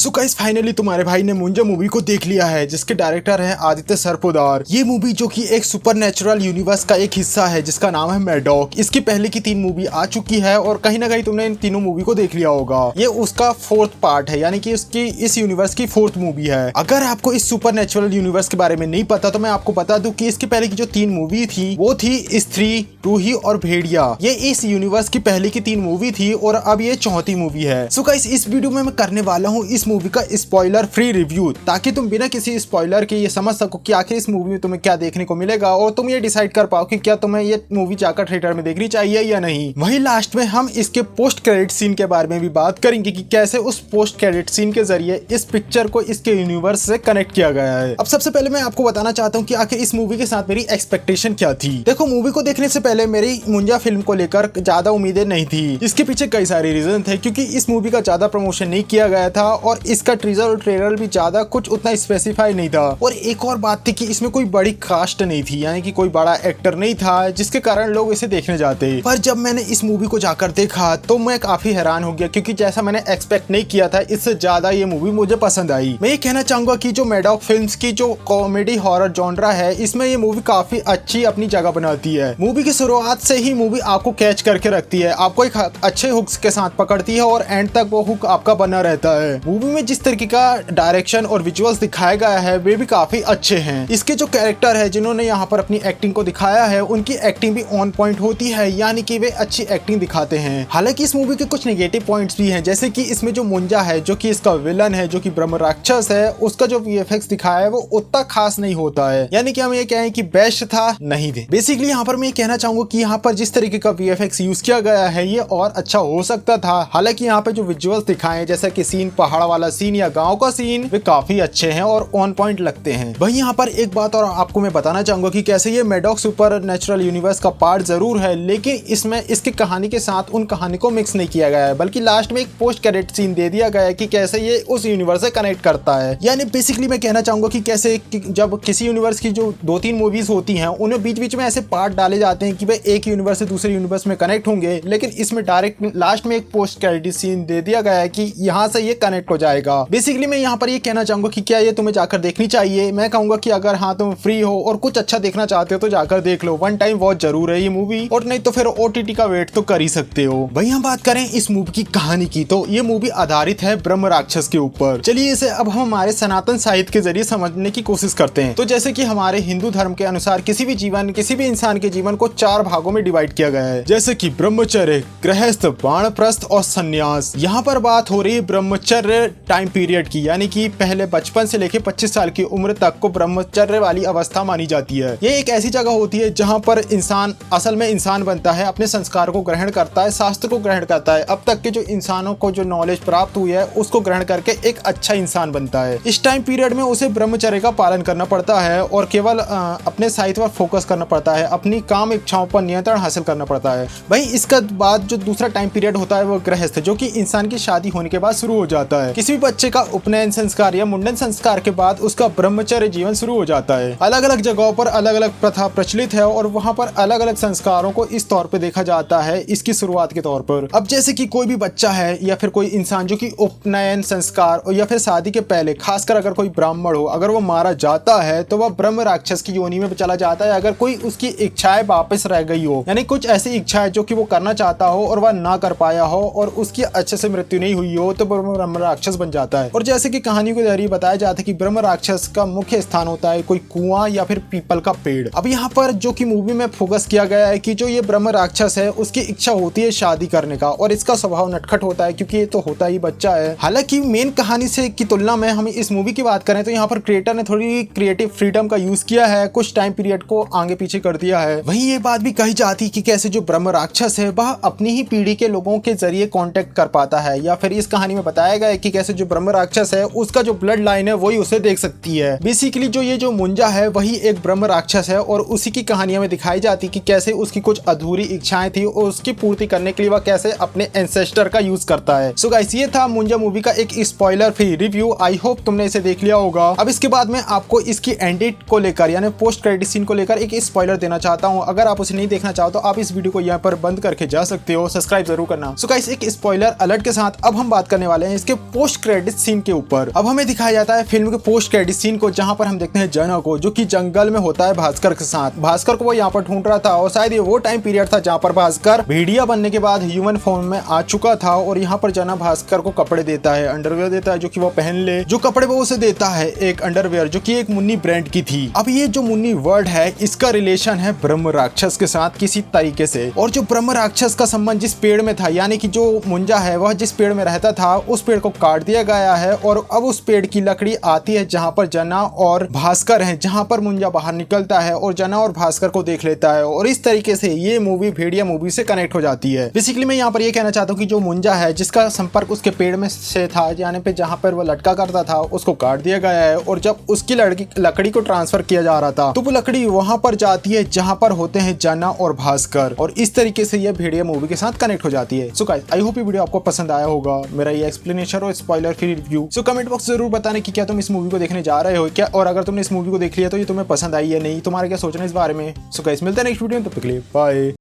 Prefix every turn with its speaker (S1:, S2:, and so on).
S1: So guys finally तुम्हारे भाई ने मुंजा मूवी को देख लिया है, जिसके डायरेक्टर हैं आदित्य सरपोदार। ये मूवी जो कि एक सुपरनैचुरल यूनिवर्स का एक हिस्सा है जिसका नाम है मैडॉक। इसकी पहले की 3 मूवी आ चुकी है और कहीं ना कहीं तुमने इन तीनों मूवी को देख लिया होगा। ये उसका 4th पार्ट है, यानी कि उसकी इस यूनिवर्स की 4th मूवी है। अगर आपको इस सुपरनैचुरल यूनिवर्स के बारे में नहीं पता तो मैं आपको बता दूं कि इसकी पहले की जो 3 मूवी थी वो थी स्त्री, रूही और भेड़िया। ये इस यूनिवर्स की पहले की 3 मूवी थी और अब ये 4थी मूवी है। सो गाइस इस वीडियो में मैं करने वाला हूँ इस मूवी का स्पॉइलर फ्री रिव्यू, ताकि तुम बिना किसी स्पॉइलर के ये समझ सको कि आखिर इस मूवी में तुम्हें क्या देखने को मिलेगा और तुम ये डिसाइड कर पाओ कि क्या तुम्हें ये मूवी जाकर थिएटर में देखनी चाहिए या नहीं। वहीं लास्ट में हम इसके पोस्ट क्रेडिट सीन के बारे में भी बात करेंगे कि कैसे उस पोस्ट क्रेडिट सीन के जरिए इस पिक्चर को इसके यूनिवर्स से कनेक्ट किया गया है। अब सबसे पहले मैं आपको बताना चाहता हूँ कि आखिर इस मूवी के साथ मेरी एक्सपेक्टेशन क्या थी। देखो, मूवी को देखने से पहले मेरी मुंजा फिल्म को लेकर ज्यादा उम्मीदें नहीं थी। इसके पीछे कई सारे रीजन थे, क्योंकि इस मूवी का ज्यादा प्रमोशन नहीं किया गया था और इसका टीजर और ट्रेलर भी ज्यादा कुछ उतना स्पेसिफाई नहीं था। और एक और बात थी कि इसमें कोई बड़ी कास्ट नहीं थी, यानी कि कोई बड़ा एक्टर नहीं था, जिसके कारण लोग इसे देखने जाते। पर जब मैंने इस मूवी को जाकर देखा तो मैं काफी हैरान हो गया, क्योंकि जैसा मैंने एक्सपेक्ट नहीं किया था इससे ज्यादा ये मूवी मुझे पसंद आई। मैं ये कहना चाहूंगा कि जो मैडॉक फिल्म्स की जो कॉमेडी हॉरर जॉनरा है, इसमें ये मूवी काफी अच्छी अपनी जगह बनाती है। मूवी की शुरुआत से ही मूवी आपको कैच करके रखती है, आपको एक अच्छे हुक्स के साथ पकड़ती है और एंड तक वो हुक आपका बना रहता है। मूवी में जिस तरीके का डायरेक्शन और विजुअल्स दिखाया गया है वे भी काफी अच्छे हैं। इसके जो कैरेक्टर है जिन्होंने यहाँ पर अपनी एक्टिंग को दिखाया है, उनकी एक्टिंग भी ऑन पॉइंट होती है, यानी कि वे अच्छी एक्टिंग दिखाते हैं। हालांकि इस मूवी के कुछ नेगेटिव पॉइंट्स भी हैं, जैसे कि इसमें जो मुंजा है जो कि इसका विलन है, जो कि ब्रह्म राक्षस है, उसका जो वीएफएक्स दिखाया है वो उतना खास नहीं होता है। यानी कि हम ये कहें कि बेस्ट था नहीं थे। बेसिकली यहाँ पर मैं ये कहना चाहूंगा कि यहाँ पर जिस तरीके का वीएफएक्स यूज किया गया है ये और अच्छा हो सकता था। हालांकि यहाँ पे जो विजुअल्स दिखाए हैं, जैसा कि सीन पहाड़ वाला सीन या गांव का सीन, वे काफी अच्छे हैं और ऑन पॉइंट लगते हैं। वहीं यहाँ पर एक बात और आपको मैं बताना चाहूंगा कि कैसे ये मैडॉक सुपर नेचुरल यूनिवर्स का पार्ट जरूर है, लेकिन इसमें इसकी कहानी के साथ उन कहानी को मिक्स नहीं किया गया है, बल्कि लास्ट में एक पोस्ट क्रेडिट सीन दे दिया गया है कि कैसे ये उस यूनिवर्स से कनेक्ट करता है। यानी बेसिकली मैं कहना चाहूंगा कि कैसे जब किसी यूनिवर्स की जो 2-3 मूवीज होती हैं, उन्हें बीच बीच में ऐसे पार्ट डाले जाते हैं कि वे एक यूनिवर्स से दूसरे यूनिवर्स में कनेक्ट होंगे, लेकिन इसमें डायरेक्ट लास्ट में एक पोस्ट क्रेडिट सीन दे दिया गया है कि यहाँ से ये कनेक्ट हो जाएगा। बेसिकली मैं यहाँ पर ये कहना चाहूंगा कि क्या ये तुम्हें जाकर देखनी चाहिए। मैं कहूंगा कि अगर हाँ तुम फ्री हो और कुछ अच्छा देखना चाहते हो तो जाकर देख लो, वन टाइम वॉच जरूर है ये मूवी, और नहीं तो फिर ओटीटी का वेट तो कर ही सकते हो। वहीं हम बात करें इस मूवी की कहानी की, तो ये मूवी आधारित है ब्रह्म राक्षस के ऊपर। चलिए इसे अब हम हमारे सनातन साहित्य के जरिए समझने की कोशिश करते हैं। तो जैसे कि हमारे हिंदू धर्म के अनुसार किसी भी इंसान के जीवन को 4 भागों में डिवाइड किया गया है, जैसे कि ब्रह्मचर्य, गृहस्थ, वानप्रस्थ और संन्यास। यहाँ पर बात हो रही है ब्रह्मचर्य टाइम पीरियड की, यानी कि पहले बचपन से लेकर 25 साल की उम्र तक को ब्रह्मचर्य वाली अवस्था मानी जाती है। ये एक ऐसी जगह होती है जहाँ पर इंसान असल में इंसान बनता है, अपने संस्कार को ग्रहण करता है, शास्त्र को ग्रहण करता है, अब तक के जो इंसानों को जो नॉलेज प्राप्त हुई है उसको ग्रहण करके एक अच्छा इंसान बनता है। इस टाइम पीरियड में उसे ब्रह्मचर्य का पालन करना पड़ता है और केवल अपने साहित्य पर फोकस करना पड़ता है, अपनी काम इच्छाओं पर नियंत्रण हासिल करना पड़ता है। वहीं इसका बाद जो दूसरा टाइम पीरियड होता है वो गृहस्थ, जो कि इंसान की शादी होने के बाद शुरू हो जाता है। किसी भी बच्चे का उपनयन संस्कार या मुंडन संस्कार के बाद उसका ब्रह्मचर्य जीवन शुरू हो जाता है। अलग अलग जगहों पर अलग अलग प्रथा प्रचलित है और वहाँ पर अलग अलग संस्कारों को इस तौर पे देखा जाता है इसकी शुरुआत के तौर पर। अब जैसे कि कोई भी बच्चा है या फिर कोई इंसान जो कि उपनयन संस्कार या फिर शादी के पहले, खासकर अगर कोई ब्राह्मण हो, अगर वो मारा जाता है तो वह ब्रह्म राक्षस की योनि में चला जाता है। अगर कोई उसकी इच्छाएं वापस रह गई हो, यानी कुछ ऐसी इच्छाएं जो कि वो करना चाहता हो और वह ना कर पाया हो और उसकी अच्छे से मृत्यु नहीं हुई हो, तो ब्रह्म राक्षस बन जाता है। और जैसे कि कहानी के जरिए बताया जाता है कि ब्रह्म राक्षस का मुख्य स्थान होता है कोई कुआं या फिर पीपल का पेड़। अब यहाँ पर जो कि मूवी में फोकस किया गया है कि जो ये ब्रह्म राक्षस है उसकी इच्छा होती है शादी करने का, और इसका स्वभाव नटखट होता है क्योंकि ये तो होता ही बच्चा है। हालांकि मेन कहानी से की तुलना में हम इस मूवी की बात करें तो यहाँ पर क्रिएटर ने थोड़ी क्रिएटिव फ्रीडम का यूज किया है, कुछ टाइम पीरियड को आगे पीछे कर दिया है। वहीं ये बात भी कही जाती कि कैसे जो ब्रह्म राक्षस है वह अपनी ही पीढ़ी के लोगों के जरिए कांटेक्ट कर पाता है, या फिर इस कहानी में बताया गया है कि कैसे जो ब्रह्म राक्षस है उसका जो ब्लड लाइन है वही उसे देख सकती है। बेसिकली जो ये जो मुंजा है वही एक ब्रह्म राक्षस है और उसी की कहानियां में दिखाई जाती कि कैसे उसकी कुछ अधूरी इच्छाएं थी और उसकी पूर्ति करने के लिए वह कैसे अपने एंसेस्टर का यूज करता है। सो गाइस ये था मुंजा मूवी का एक spoiler free review. I hope तुमने इसे देख लिया होगा। अब इसके बाद में आपको इसकी एंडिट को लेकर यानी पोस्ट क्रेडिट सीन को लेकर एक स्पॉइलर देना चाहता हूं। अगर आप उसे नहीं देखना चाहो तो आप इस वीडियो को यहाँ पर बंद करके जा सकते हो। सब्सक्राइब जरूर करना। सो गाइस एक स्पॉइलर अलर्ट के साथ अब हम बात करने वाले हैं इसके पोस्ट पोस्ट क्रेडिट सीन के ऊपर। अब हमें दिखाया जाता है फिल्म के पोस्ट क्रेडिट सीन को, जहाँ पर हम देखते हैं जना को जो कि जंगल में होता है भास्कर के साथ। भास्कर को वो यहाँ पर ढूंढ रहा था और शायद ये वो टाइम पीरियड था जहाँ पर भास्कर भेड़िया बनने के बाद ह्यूमन फॉर्म में आ चुका था और यहाँ पर जना भास्कर को कपड़े देता है, अंडरवेयर देता है जो कि वो पहन ले। जो कपड़े वो उसे देता है एक अंडरवेयर जो कि एक मुन्नी ब्रांड की थी। अब ये जो मुन्नी वर्ड है इसका रिलेशन है ब्रह्म राक्षस के साथ किसी तरीके से, और जो ब्रह्म राक्षस का संबंध जिस पेड़ में था, यानी कि जो मुंजा है वह जिस पेड़ में रहता था उस पेड़ को काट दिया गया है और अब उस पेड़ की लकड़ी आती है जहाँ पर जना और भास्कर है, जहाँ पर मुंजा बाहर निकलता है और जना और भास्कर को देख लेता है और इस तरीके से ये मूवी भेड़िया मूवी से कनेक्ट हो जाती है। बेसिकली मैं यहाँ पर ये कहना चाहता हूँ कि जो मुंजा है जिसका संपर्क उसके पेड़ में से था, यानी पे जहाँ पर वो लटका करता था, उसको काट दिया गया है और जब उसकी लकड़ी को ट्रांसफर किया जा रहा था तो वो लकड़ी वहां पर जाती है जहां पर होते हैं जना और भास्कर, और इस तरीके से ये भेड़िया मूवी के साथ कनेक्ट हो जाती है। सो गाइस, आई होप ये वीडियो आपको पसंद आया होगा, मेरा ये एक्सप्लेनेशन और spoiler free review. So comment box जरूर बताने कि क्या तुम इस मूवी को देखने जा रहे हो क्या, और अगर तुमने इस मूवी को देख लिया तो ये तुम्हें पसंद आई या नहीं, तुम्हारा क्या सोचना इस बारे में। सो गाइस, मिलते हैं नेक्स्ट वीडियो में, तब तक के लिए बाय।